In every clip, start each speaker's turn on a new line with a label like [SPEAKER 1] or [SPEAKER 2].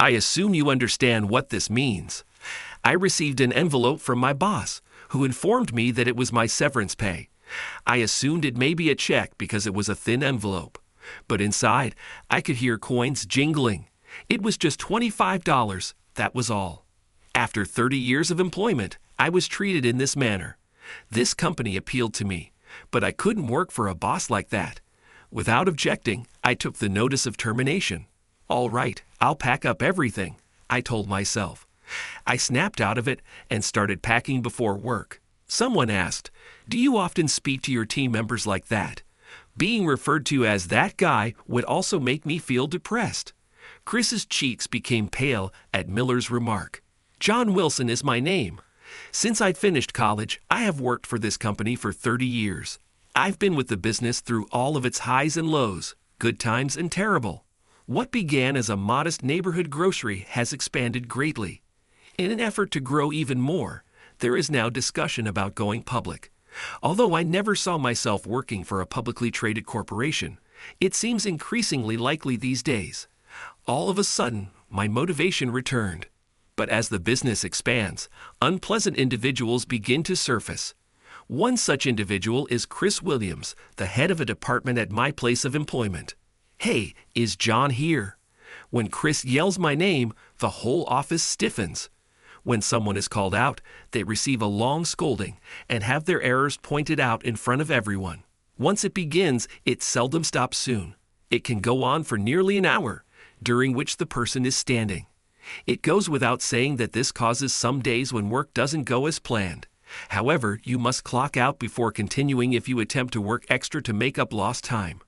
[SPEAKER 1] I assume you understand what this means. I received an envelope from my boss, who informed me that it was my severance pay. I assumed it may be a check because it was a thin envelope. But inside, I could hear coins jingling. It was just $25, that was all. After 30 years of employment, I was treated in this manner. This company appealed to me, but I couldn't work for a boss like that. Without objecting, I took the notice of termination. All right, I'll pack up everything, I told myself. I snapped out of it and started packing before work. Someone asked, "Do you often speak to your team members like that?" Being referred to as that guy would also make me feel depressed. Chris's cheeks became pale at Miller's remark. John Wilson is my name. Since I'd finished college, I have worked for this company for 30 years. I've been with the business through all of its highs and lows, good times and terrible. What began as a modest neighborhood grocery has expanded greatly. In an effort to grow even more, there is now discussion about going public. Although I never saw myself working for a publicly traded corporation, it seems increasingly likely these days. All of a sudden, my motivation returned. But as the business expands, unpleasant individuals begin to surface. One such individual is Chris Williams, the head of a department at my place of employment. "Hey, is John here?" When Chris yells my name, the whole office stiffens. When someone is called out, they receive a long scolding and have their errors pointed out in front of everyone. Once it begins, it seldom stops soon. It can go on for nearly an hour, during which the person is standing. It goes without saying that this causes some days when work doesn't go as planned. However, you must clock out before continuing if you attempt to work extra to make up lost time.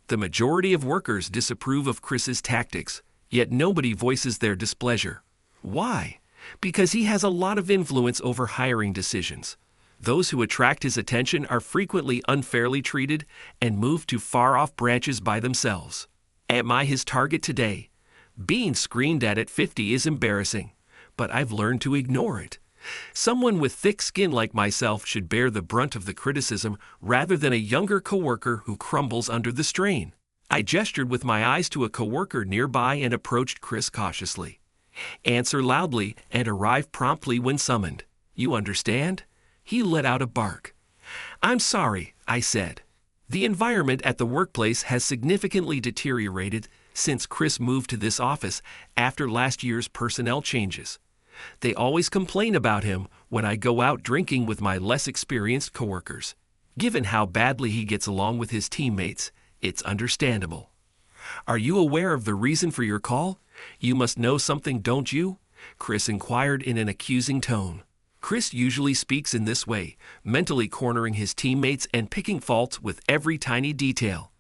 [SPEAKER 1] The majority of workers disapprove of Chris's tactics, yet nobody voices their displeasure. Why? Because he has a lot of influence over hiring decisions. Those who attract his attention are frequently unfairly treated and moved to far-off branches by themselves. Am I his target today? Being screamed at 50 is embarrassing, but I've learned to ignore it. Someone with thick skin like myself should bear the brunt of the criticism rather than a younger coworker who crumbles under the strain. I gestured with my eyes to a coworker nearby and approached Chris cautiously. Answer loudly and arrive promptly when summoned. You understand? He let out a bark. I'm sorry, I said. The environment at the workplace has significantly deteriorated since Chris moved to this office after last year's personnel changes. They always complain about him when I go out drinking with my less experienced coworkers. Given how badly he gets along with his teammates, it's understandable. Are you aware of the reason for your call? You must know something, don't you? Chris inquired in an accusing tone. Chris usually speaks in this way, mentally cornering his teammates and picking faults with every tiny detail.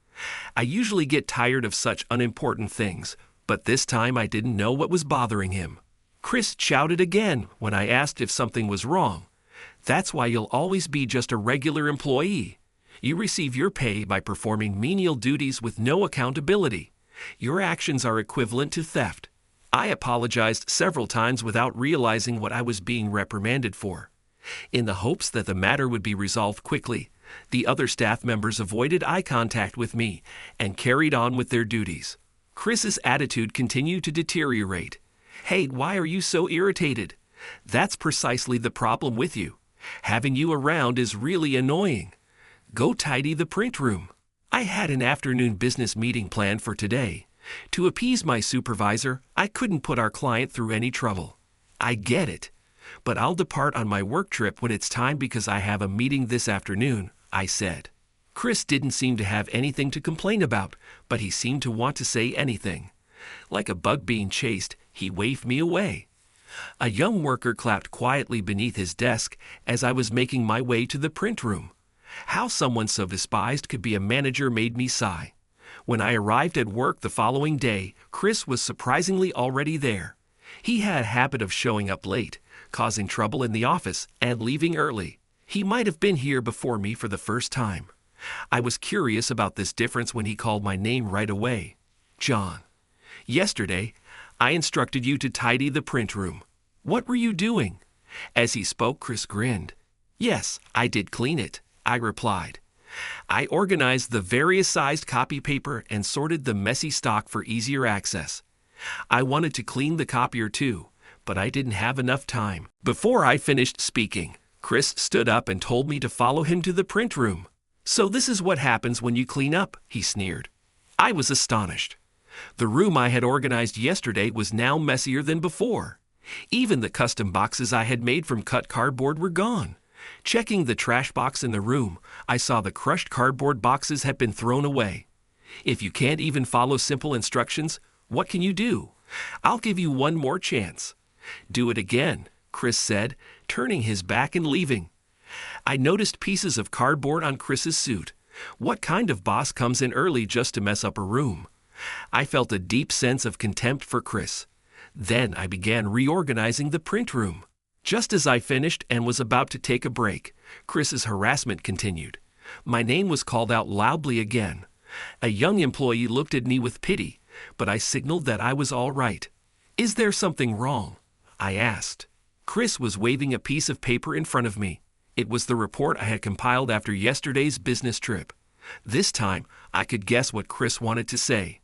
[SPEAKER 1] I usually get tired of such unimportant things, but this time I didn't know what was bothering him. Chris shouted again when I asked if something was wrong. That's why you'll always be just a regular employee. You receive your pay by performing menial duties with no accountability. Your actions are equivalent to theft. I apologized several times without realizing what I was being reprimanded for. In the hopes that the matter would be resolved quickly, the other staff members avoided eye contact with me and carried on with their duties. Chris's attitude continued to deteriorate. Hey, why are you so irritated? That's precisely the problem with you. Having you around is really annoying. Go tidy the print room. I had an afternoon business meeting planned for today. To appease my supervisor, I couldn't put our client through any trouble. I get it. But I'll depart on my work trip when it's time because I have a meeting this afternoon, I said. Chris didn't seem to have anything to complain about, but he seemed to want to say anything. Like a bug being chased, he waved me away. A young worker clapped quietly beneath his desk as I was making my way to the print room. How someone so despised could be a manager made me sigh. When I arrived at work the following day, Chris was surprisingly already there. He had a habit of showing up late, causing trouble in the office, and leaving early. He might have been here before me for the first time. I was curious about this difference when he called my name right away. John. Yesterday, I instructed you to tidy the print room. What were you doing? As he spoke, Chris grinned. Yes, I did clean it, I replied. I organized the various sized copy paper and sorted the messy stock for easier access. I wanted to clean the copier too, but I didn't have enough time. Before I finished speaking, Chris stood up and told me to follow him to the print room. "So this is what happens when you clean up," he sneered. I was astonished. The room I had organized yesterday was now messier than before. Even the custom boxes I had made from cut cardboard were gone. Checking the trash box in the room, I saw the crushed cardboard boxes had been thrown away. If you can't even follow simple instructions, what can you do? I'll give you one more chance. "Do it again," Chris said, turning his back and leaving. I noticed pieces of cardboard on Chris's suit. What kind of boss comes in early just to mess up a room? I felt a deep sense of contempt for Chris. Then I began reorganizing the print room. Just as I finished and was about to take a break, Chris's harassment continued. My name was called out loudly again. A young employee looked at me with pity, but I signaled that I was all right. "Is there something wrong?" I asked. Chris was waving a piece of paper in front of me. It was the report I had compiled after yesterday's business trip. This time, I could guess what Chris wanted to say.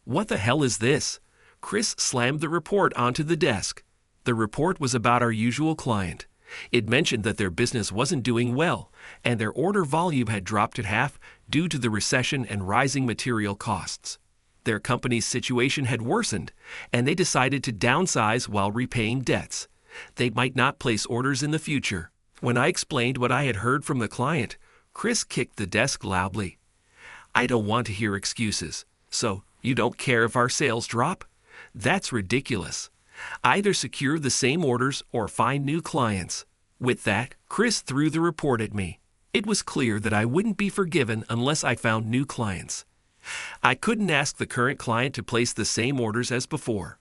[SPEAKER 1] "What the hell is this?" Chris slammed the report onto the desk. The report was about our usual client. It mentioned that their business wasn't doing well, and their order volume had dropped in half due to the recession and rising material costs. Their company's situation had worsened, and they decided to downsize while repaying debts. They might not place orders in the future. When I explained what I had heard from the client, Chris kicked the desk loudly. "I don't want to hear excuses. So, you don't care if our sales drop? That's ridiculous. Either secure the same orders or find new clients." With that, Chris threw the report at me. It was clear that I wouldn't be forgiven unless I found new clients. I couldn't ask the current client to place the same orders as before.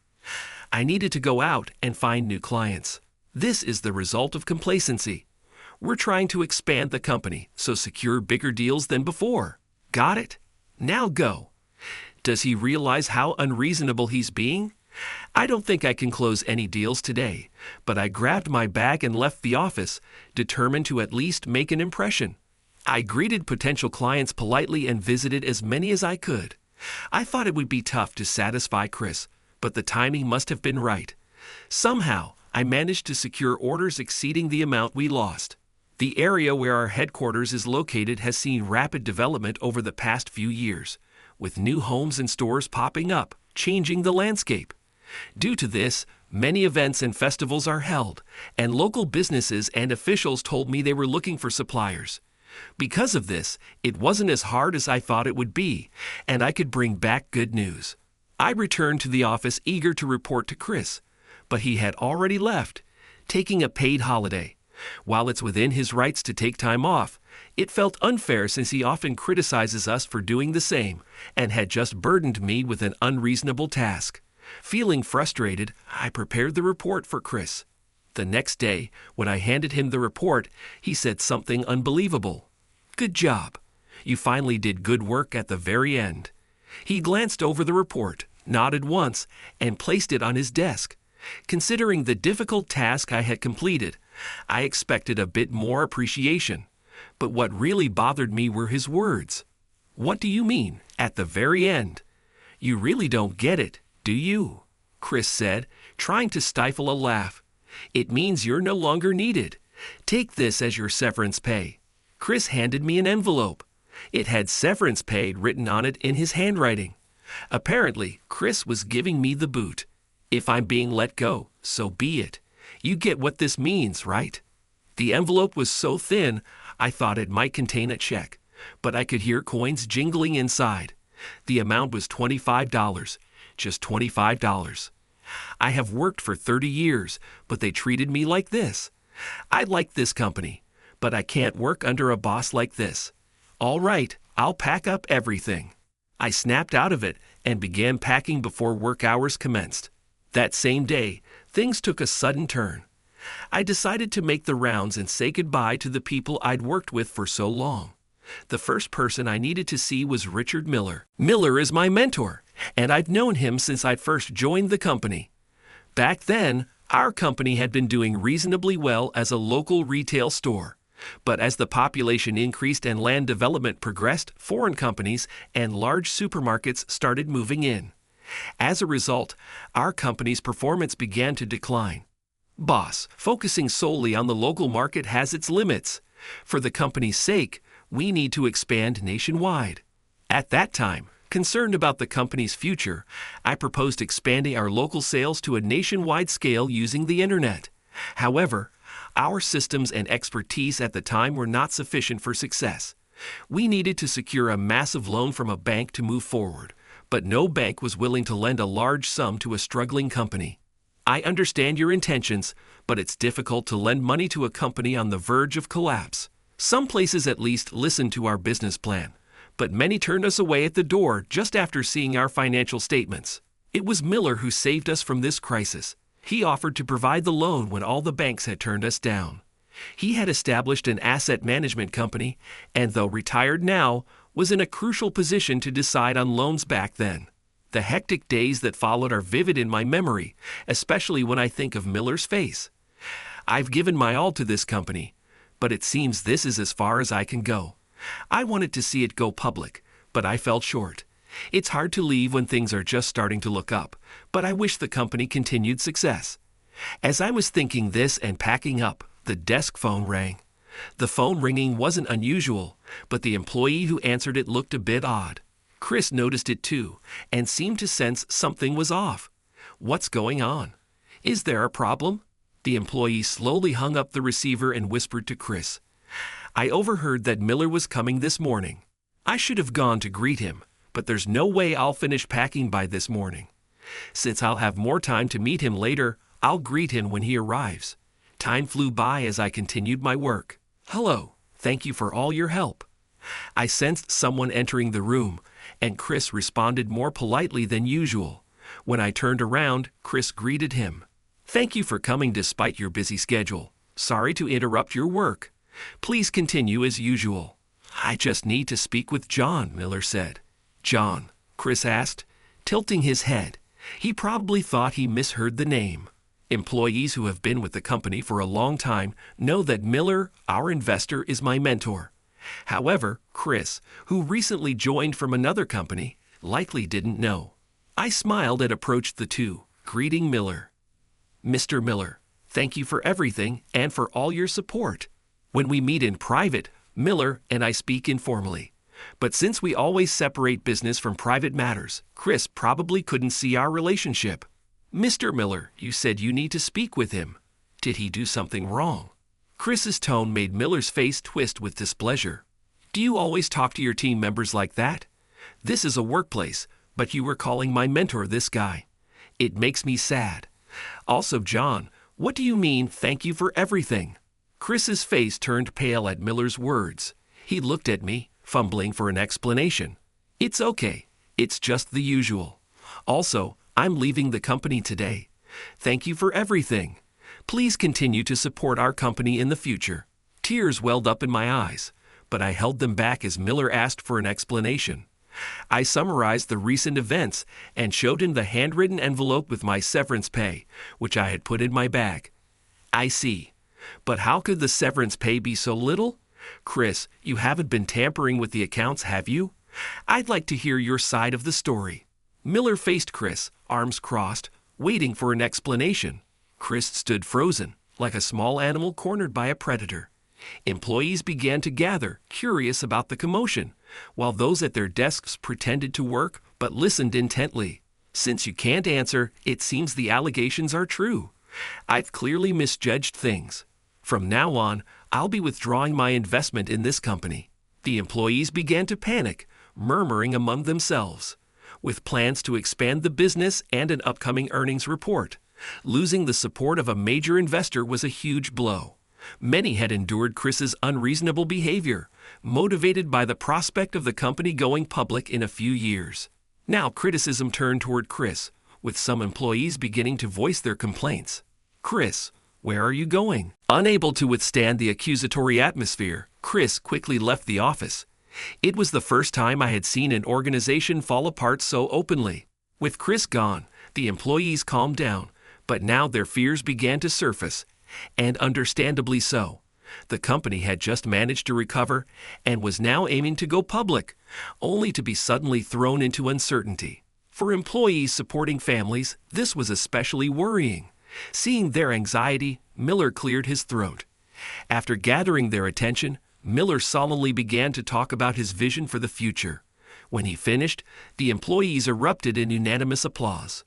[SPEAKER 1] I needed to go out and find new clients. This is the result of complacency. We're trying to expand the company, so secure bigger deals than before. Got it? Now go. Does he realize how unreasonable he's being? I don't think I can close any deals today, but I grabbed my bag and left the office, determined to at least make an impression. I greeted potential clients politely and visited as many as I could. I thought it would be tough to satisfy Chris, but the timing must have been right. Somehow, I managed to secure orders exceeding the amount we lost. The area where our headquarters is located has seen rapid development over the past few years, with new homes and stores popping up, changing the landscape. Due to this, many events and festivals are held, and local businesses and officials told me they were looking for suppliers. Because of this, it wasn't as hard as I thought it would be, and I could bring back good news. I returned to the office eager to report to Chris, but he had already left, taking a paid holiday. While it's within his rights to take time off, it felt unfair since he often criticizes us for doing the same and had just burdened me with an unreasonable task. Feeling frustrated, I prepared the report for Chris. The next day, when I handed him the report, he said something unbelievable. "Good job. You finally did good work at the very end." He glanced over the report, nodded once, and placed it on his desk. Considering the difficult task I had completed, I expected a bit more appreciation. But what really bothered me were his words. "What do you mean, at the very end? You really don't get it, do you?" Chris said, trying to stifle a laugh. "It means you're no longer needed. Take this as your severance pay." Chris handed me an envelope. It had severance pay written on it in his handwriting. Apparently, Chris was giving me the boot. If I'm being let go, so be it. You get what this means, right? The envelope was so thin, I thought it might contain a check, but I could hear coins jingling inside. The amount was $25, just $25. I have worked for 30 years, but they treated me like this. I like this company, but I can't work under a boss like this. All right, I'll pack up everything. I snapped out of it and began packing before work hours commenced. That same day, things took a sudden turn. I decided to make the rounds and say goodbye to the people I'd worked with for so long. The first person I needed to see was Richard Miller. Miller is my mentor, and I've known him since I first joined the company. Back then, our company had been doing reasonably well as a local retail store. But as the population increased and land development progressed, foreign companies and large supermarkets started moving in. As a result, our company's performance began to decline. Boss, focusing solely on the local market has its limits. For the company's sake, we need to expand nationwide. At that time, concerned about the company's future, I proposed expanding our local sales to a nationwide scale using the internet. However, our systems and expertise at the time were not sufficient for success. We needed to secure a massive loan from a bank to move forward, but no bank was willing to lend a large sum to a struggling company. I understand your intentions, but it's difficult to lend money to a company on the verge of collapse. Some places at least listened to our business plan, but many turned us away at the door just after seeing our financial statements. It was Miller who saved us from this crisis. He offered to provide the loan when all the banks had turned us down. He had established an asset management company, and though retired now, was in a crucial position to decide on loans back then. The hectic days that followed are vivid in my memory, especially when I think of Miller's face. I've given my all to this company, but it seems this is as far as I can go. I wanted to see it go public, but I fell short. It's hard to leave when things are just starting to look up, but I wish the company continued success. As I was thinking this and packing up, the desk phone rang. The phone ringing wasn't unusual, but the employee who answered it looked a bit odd. Chris noticed it too, and seemed to sense something was off. What's going on? Is there a problem? The employee slowly hung up the receiver and whispered to Chris, I overheard that Miller was coming this morning. I should have gone to greet him, but there's no way I'll finish packing by this morning. Since I'll have more time to meet him later, I'll greet him when he arrives. Time flew by as I continued my work. Hello, thank you for all your help. I sensed someone entering the room, and Chris responded more politely than usual. When I turned around, Chris greeted him. Thank you for coming despite your busy schedule. Sorry to interrupt your work. Please continue as usual. I just need to speak with John, Miller said. John, Chris asked, tilting his head. He probably thought he misheard the name. Employees who have been with the company for a long time know that Miller, our investor, is my mentor. However, Chris, who recently joined from another company, likely didn't know. I smiled and approached the two, greeting Miller. Mr. Miller, thank you for everything and for all your support. When we meet in private, Miller and I speak informally. But since we always separate business from private matters, Chris probably couldn't see our relationship. Mr. Miller, you said you need to speak with him. Did he do something wrong? Chris's tone made Miller's face twist with displeasure. Do you always talk to your team members like that? This is a workplace, but you were calling my mentor this guy. It makes me sad. Also, John, what do you mean, thank you for everything? Chris's face turned pale at Miller's words. He looked at me, fumbling for an explanation. It's okay. It's just the usual. Also, I'm leaving the company today. Thank you for everything. Please continue to support our company in the future. Tears welled up in my eyes, but I held them back as Miller asked for an explanation. I summarized the recent events and showed him the handwritten envelope with my severance pay, which I had put in my bag. I see. But how could the severance pay be so little? Chris, you haven't been tampering with the accounts, have you? I'd like to hear your side of the story. Miller faced Chris, arms crossed, waiting for an explanation. Chris stood frozen, like a small animal cornered by a predator. Employees began to gather, curious about the commotion, while those at their desks pretended to work but listened intently. Since you can't answer, it seems the allegations are true. I've clearly misjudged things. From now on, I'll be withdrawing my investment in this company. The employees began to panic, murmuring among themselves. With plans to expand the business and an upcoming earnings report, losing the support of a major investor was a huge blow. Many had endured Chris's unreasonable behavior, motivated by the prospect of the company going public in a few years. Now criticism turned toward Chris, with some employees beginning to voice their complaints. Chris, where are you going? Unable to withstand the accusatory atmosphere, Chris quickly left the office. It was the first time I had seen an organization fall apart so openly. With Chris gone, the employees calmed down, but now their fears began to surface, and understandably so. The company had just managed to recover and was now aiming to go public, only to be suddenly thrown into uncertainty. For employees supporting families, this was especially worrying. Seeing their anxiety, Miller cleared his throat. After gathering their attention, Miller solemnly began to talk about his vision for the future. When he finished, the employees erupted in unanimous applause.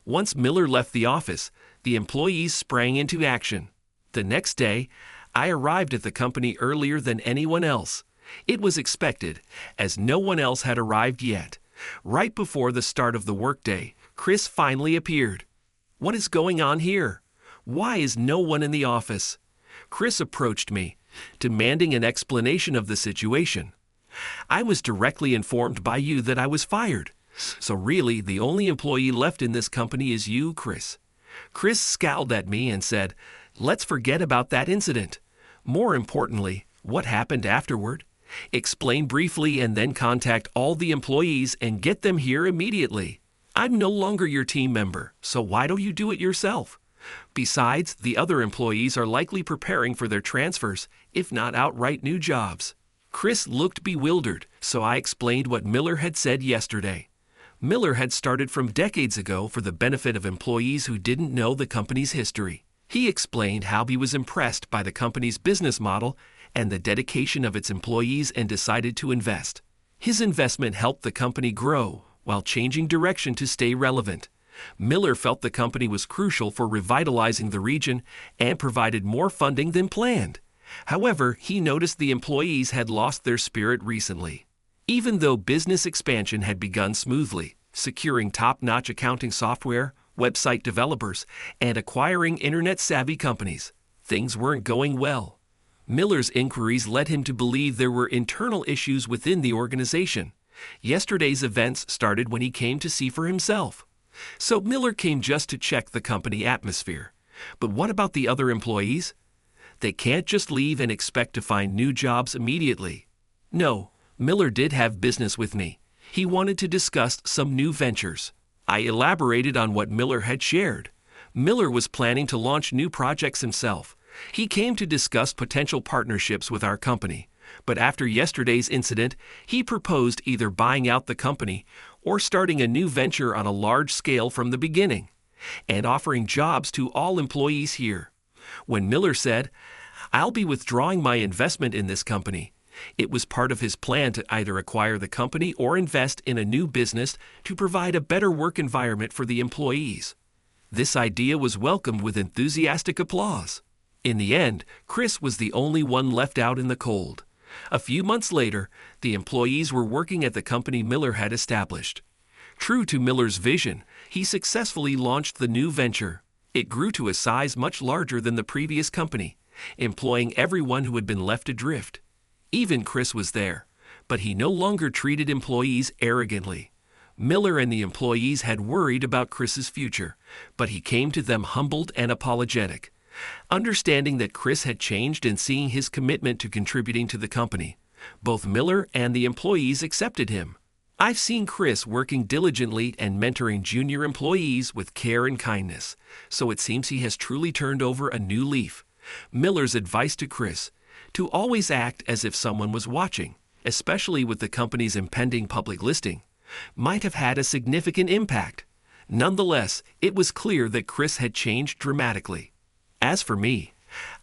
[SPEAKER 1] Once Miller left the office, the employees sprang into action. The next day, I arrived at the company earlier than anyone else. It was expected, as no one else had arrived yet. Right before the start of the workday, Chris finally appeared. "What is going on here? Why is no one in the office?" Chris approached me, demanding an explanation of the situation. "I was directly informed by you that I was fired. So really, the only employee left in this company is you, Chris." Chris scowled at me and said, "Let's forget about that incident. More importantly, what happened afterward? Explain briefly and then contact all the employees and get them here immediately. I'm no longer your team member, so why don't you do it yourself? Besides, the other employees are likely preparing for their transfers, if not outright new jobs." Chris looked bewildered, so I explained what Miller had said yesterday. Miller had started from decades ago for the benefit of employees who didn't know the company's history. He explained how he was impressed by the company's business model and the dedication of its employees and decided to invest. His investment helped the company grow while changing direction to stay relevant. Miller felt the company was crucial for revitalizing the region and provided more funding than planned. However, he noticed the employees had lost their spirit recently. Even though business expansion had begun smoothly, securing top-notch accounting software, website developers, and acquiring internet-savvy companies, things weren't going well. Miller's inquiries led him to believe there were internal issues within the organization. Yesterday's events started when he came to see for himself. So Miller came just to check the company atmosphere. But what about the other employees? They can't just leave and expect to find new jobs immediately. No, Miller did have business with me. He wanted to discuss some new ventures. I elaborated on what Miller had shared. Miller was planning to launch new projects himself. He came to discuss potential partnerships with our company. But after yesterday's incident, he proposed either buying out the company or starting a new venture on a large scale from the beginning, and offering jobs to all employees here. When Miller said, "I'll be withdrawing my investment in this company," it was part of his plan to either acquire the company or invest in a new business to provide a better work environment for the employees. This idea was welcomed with enthusiastic applause. In the end, Chris was the only one left out in the cold. A few months later, the employees were working at the company Miller had established. True to Miller's vision, he successfully launched the new venture. It grew to a size much larger than the previous company, employing everyone who had been left adrift. Even Chris was there, but he no longer treated employees arrogantly. Miller and the employees had worried about Chris's future, but he came to them humbled and apologetic. Understanding that Chris had changed and seeing his commitment to contributing to the company, both Miller and the employees accepted him. I've seen Chris working diligently and mentoring junior employees with care and kindness, so it seems he has truly turned over a new leaf. Miller's advice to Chris, to always act as if someone was watching, especially with the company's impending public listing, might have had a significant impact. Nonetheless, it was clear that Chris had changed dramatically. As for me,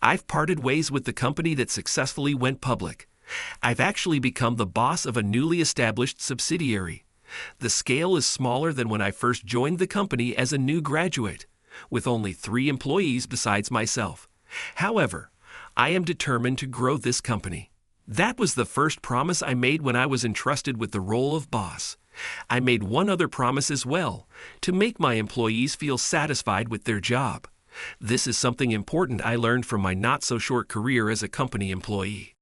[SPEAKER 1] I've parted ways with the company that successfully went public. I've actually become the boss of a newly established subsidiary. The scale is smaller than when I first joined the company as a new graduate, with only 3 employees besides myself. However, I am determined to grow this company. That was the first promise I made when I was entrusted with the role of boss. I made one other promise as well, to make my employees feel satisfied with their job. This is something important I learned from my not-so-short career as a company employee.